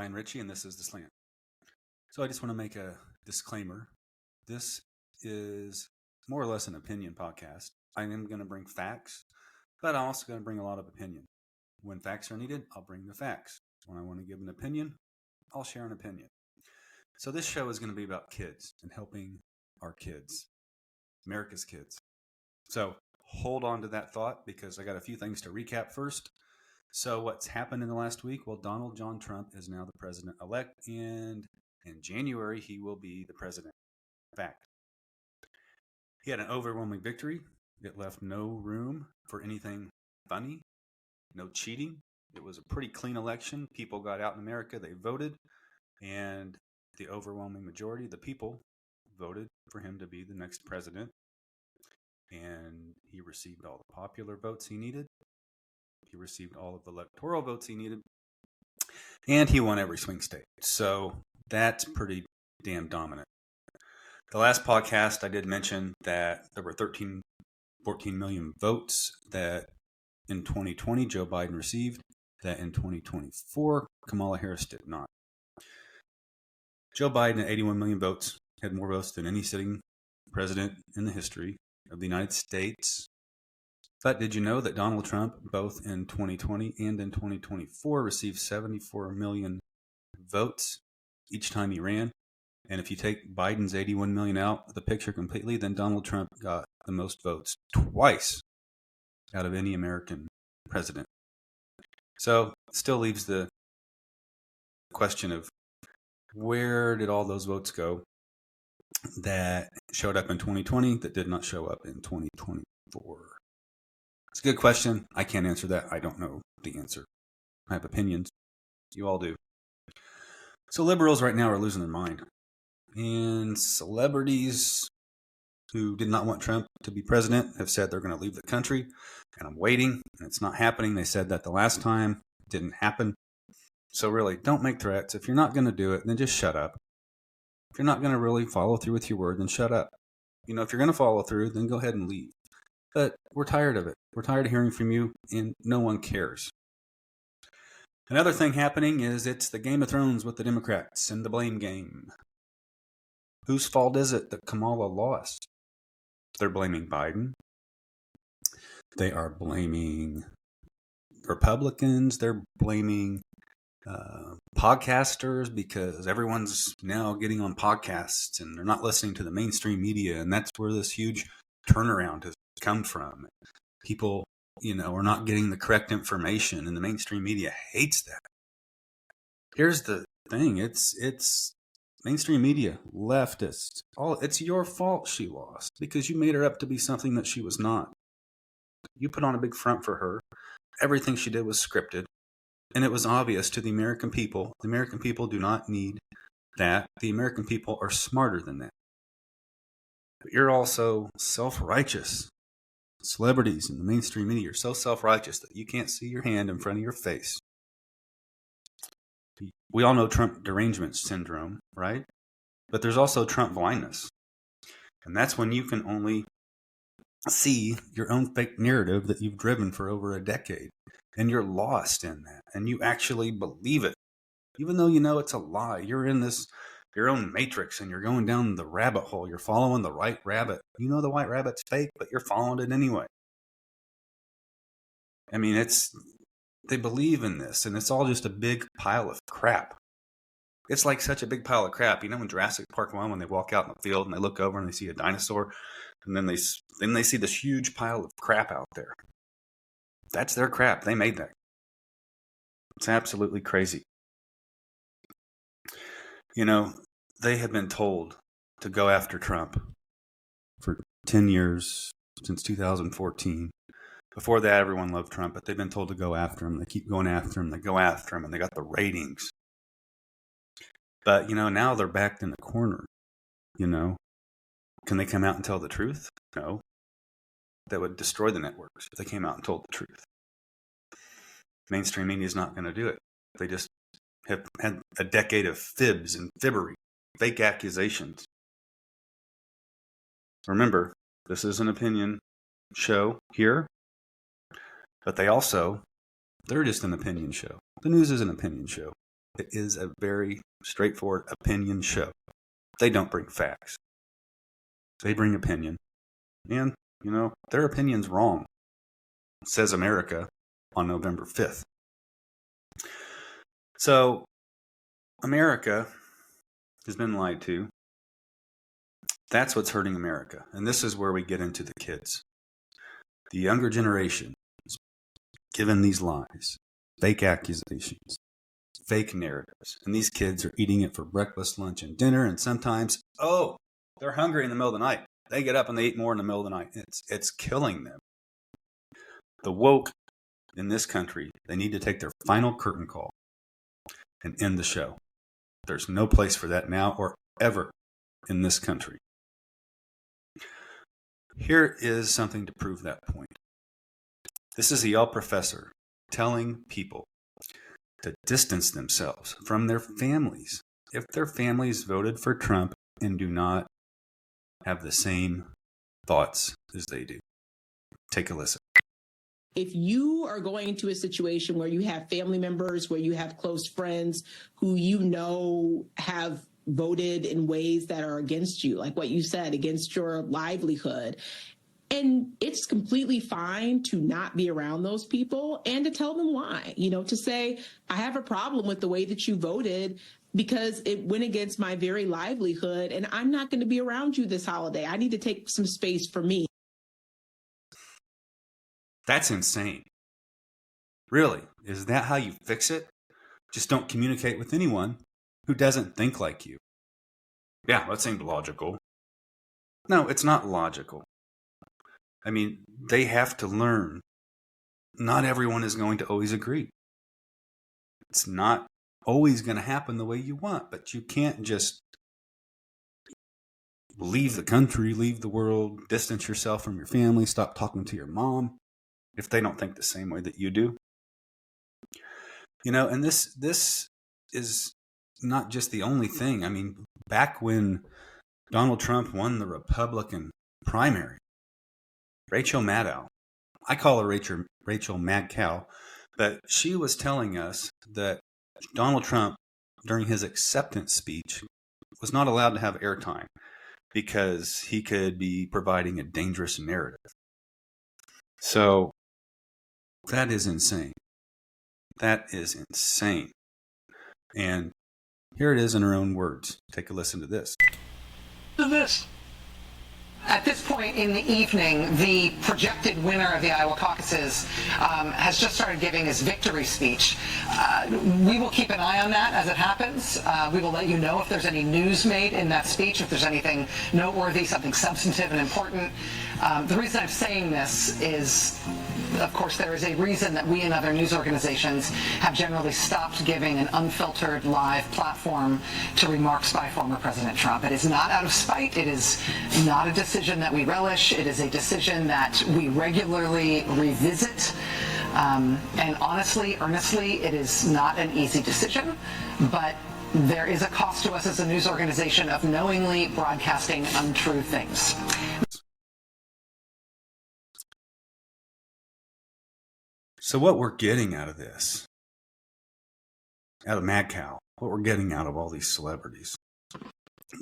Ryan Ritchie, and this is The Slant. So I just want to make a disclaimer. This is more or less an opinion podcast. I am going to bring facts, but I'm also going to bring a lot of opinion. When facts are needed, I'll bring the facts. When I want to give an opinion, I'll share an opinion. So this show is going to be about kids and helping our kids, America's kids. So hold on to that thought because I got a few things to recap first. So what's happened in the last week? Well, Donald John Trump is now the president-elect, and in January, he will be the president. Fact. He had an overwhelming victory. It left no room for anything funny, no cheating. It was a pretty clean election. People got out in America. They voted, and the overwhelming majority of the people voted for him to be the next president. And he received all the popular votes he needed. He received all of the electoral votes he needed. And he won every swing state. So that's pretty damn dominant. The last podcast, I did mention that there were 14 million votes that in 2020 Joe Biden received, that in 2024 Kamala Harris did not. Joe Biden at 81 million votes had more votes than any sitting president in the history of the United States. But did you know that Donald Trump, both in 2020 and in 2024, received 74 million votes each time he ran? And if you take Biden's 81 million out of the picture completely, then Donald Trump got the most votes twice out of any American president. So it still leaves the question of where did all those votes go that showed up in 2020 that did not show up in 2024? It's a good question. I can't answer that. I don't know the answer. I have opinions. You all do. So liberals right now are losing their mind. And celebrities who did not want Trump to be president have said they're going to leave the country. And I'm waiting. And it's not happening. They said that the last time. It didn't happen. So really, don't make threats. If you're not going to do it, then just shut up. If you're not going to really follow through with your word, then shut up. You know, if you're going to follow through, then go ahead and leave. But we're tired of it. We're tired of hearing from you, and no one cares. Another thing happening is it's the Game of Thrones with the Democrats and the blame game. Whose fault is it that Kamala lost? They're blaming Biden. They are blaming Republicans. They're blaming podcasters because everyone's now getting on podcasts and they're not listening to the mainstream media. And that's where this huge turnaround has come from. People, are not getting the correct information, and the mainstream media hates that. Here's the thing: it's mainstream media, leftists. It's your fault she lost because you made her up to be something that she was not. You put on a big front for her. Everything she did was scripted, and it was obvious to the American people. The American people do not need that. The American people are smarter than that. But you're also self-righteous. Celebrities in the mainstream media are so self-righteous that you can't see your hand in front of your face. We all know Trump derangement syndrome, right? But there's also Trump blindness. And that's when you can only see your own fake narrative that you've driven for over a decade. And you're lost in that. And you actually believe it. Even though you know it's a lie. You're in your own matrix and you're going down the rabbit hole. You're following the right rabbit. You know the white rabbit's fake, but you're following it anyway. I mean, they believe in this, and it's all just a big pile of crap. It's like such a big pile of crap. You know, in Jurassic Park 1, when they walk out in the field and they look over and they see a dinosaur, and then they see this huge pile of crap out there. That's their crap. They made that. It's absolutely crazy. They have been told to go after Trump for 10 years, since 2014. Before that, everyone loved Trump, but they've been told to go after him. They keep going after him. They go after him, and they got the ratings. But, now they're backed in the corner, Can they come out and tell the truth? No. That would destroy the networks if they came out and told the truth. Mainstream media is not going to do it. They just have had a decade of fibs and fibbery, fake accusations. Remember, this is an opinion show here, but they're just an opinion show. The news is an opinion show. It is a very straightforward opinion show. They don't bring facts. They bring opinion. And, their opinion's wrong, says America on November 5th. So, America has been lied to. That's what's hurting America. And this is where we get into the kids. The younger generation is given these lies, fake accusations, fake narratives. And these kids are eating it for breakfast, lunch, and dinner. And sometimes, they're hungry in the middle of the night. They get up and they eat more in the middle of the night. It's killing them. The woke in this country, they need to take their final curtain call and end the show. There's no place for that now or ever in this country. Here is something to prove that point. This is a Yale professor telling people to distance themselves from their families if their families voted for Trump and do not have the same thoughts as they do. Take a listen. If you are going into a situation where you have family members, where you have close friends who have voted in ways that are against you, like what you said, against your livelihood, and it's completely fine to not be around those people and to tell them why, to say, I have a problem with the way that you voted because it went against my very livelihood and I'm not going to be around you this holiday. I need to take some space for me. That's insane. Really? Is that how you fix it? Just don't communicate with anyone who doesn't think like you. Yeah, that seemed logical. No, it's not logical. I mean, they have to learn. Not everyone is going to always agree. It's not always going to happen the way you want, but you can't just leave the country, leave the world, distance yourself from your family, stop talking to your mom if they don't think the same way that you do. And this is not just the only thing. I mean, back when Donald Trump won the Republican primary, Rachel Maddow, I call her Rachel Mad Cow, but she was telling us that Donald Trump, during his acceptance speech, was not allowed to have airtime because he could be providing a dangerous narrative. So that is insane. That is insane. And here it is in her own words. Take a listen to this. At this point in the evening, the projected winner of the Iowa caucuses has just started giving his victory speech. We will keep an eye on that as it happens. We will let you know if there's any news made in that speech, if there's anything noteworthy, something substantive and important. The reason I'm saying this is, of course, there is a reason that we and other news organizations have generally stopped giving an unfiltered live platform to remarks by former President Trump. It is not out of spite. It is not a decision that we relish. It is a decision that we regularly revisit. And honestly, earnestly, it is not an easy decision, but there is a cost to us as a news organization of knowingly broadcasting untrue things. So what we're getting out of this, out of Mad Cow, what we're getting out of all these celebrities,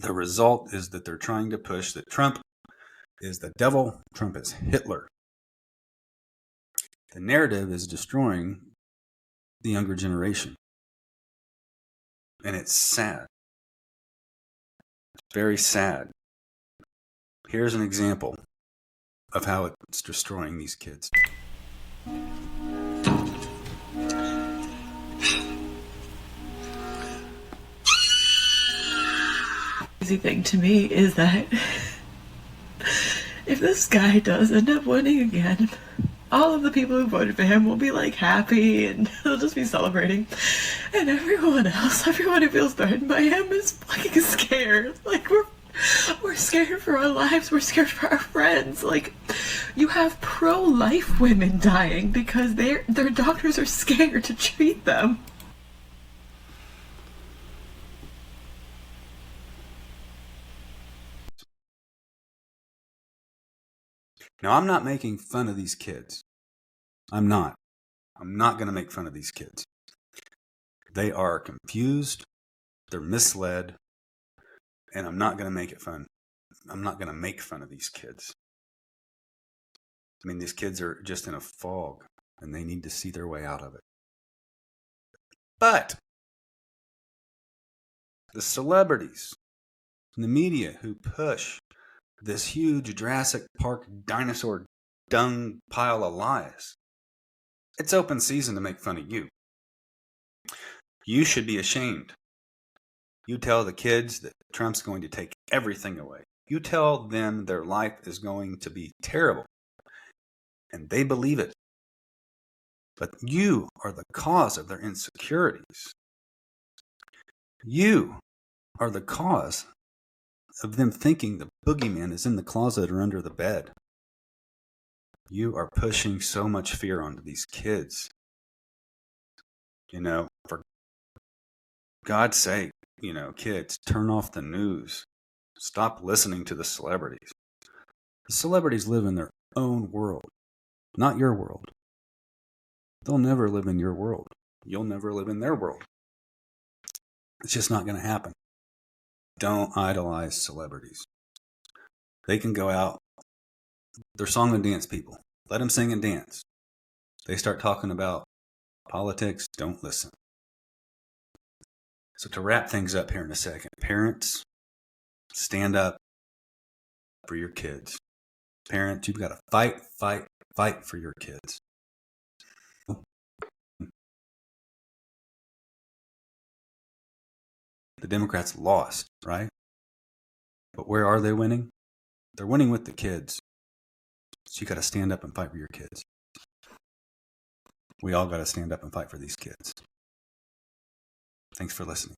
the result is that they're trying to push that Trump is the devil, Trump is Hitler. The narrative is destroying the younger generation. And it's sad. It's very sad. Here's an example of how it's destroying these kids. Crazy thing to me is that if this guy does end up winning again, all of the people who voted for him will be like happy and they'll just be celebrating. And everyone else, everyone who feels threatened by him is fucking scared. Like we're scared for our lives, we're scared for our friends. Like you have pro-life women dying because their doctors are scared to treat them. Now, I'm not making fun of these kids. I'm not going to make fun of these kids. They are confused, they're misled, and I'm not going to make it fun. I'm not going to make fun of these kids. I mean, these kids are just in a fog, and they need to see their way out of it. But the celebrities and the media who push this huge Jurassic Park dinosaur dung pile of lies, it's open season to make fun of you. You should be ashamed. You tell the kids that Trump's going to take everything away. You tell them their life is going to be terrible. And they believe it. But you are the cause of their insecurities. You are the cause of them thinking the boogeyman is in the closet or under the bed. You are pushing so much fear onto these kids. You know, for God's sake, you know, kids, turn off the news. Stop listening to the celebrities. The celebrities live in their own world, not your world. They'll never live in your world. You'll never live in their world. It's just not going to happen. Don't idolize celebrities. They can go out. They're song and dance people. Let them sing and dance. They start talking about politics, don't listen. So to wrap things up here in a second, parents, stand up for your kids. Parents, you've got to fight for your kids. The Democrats lost, right? But where are they winning? They're winning with the kids. So you got to stand up and fight for your kids. We all got to stand up and fight for these kids. Thanks for listening.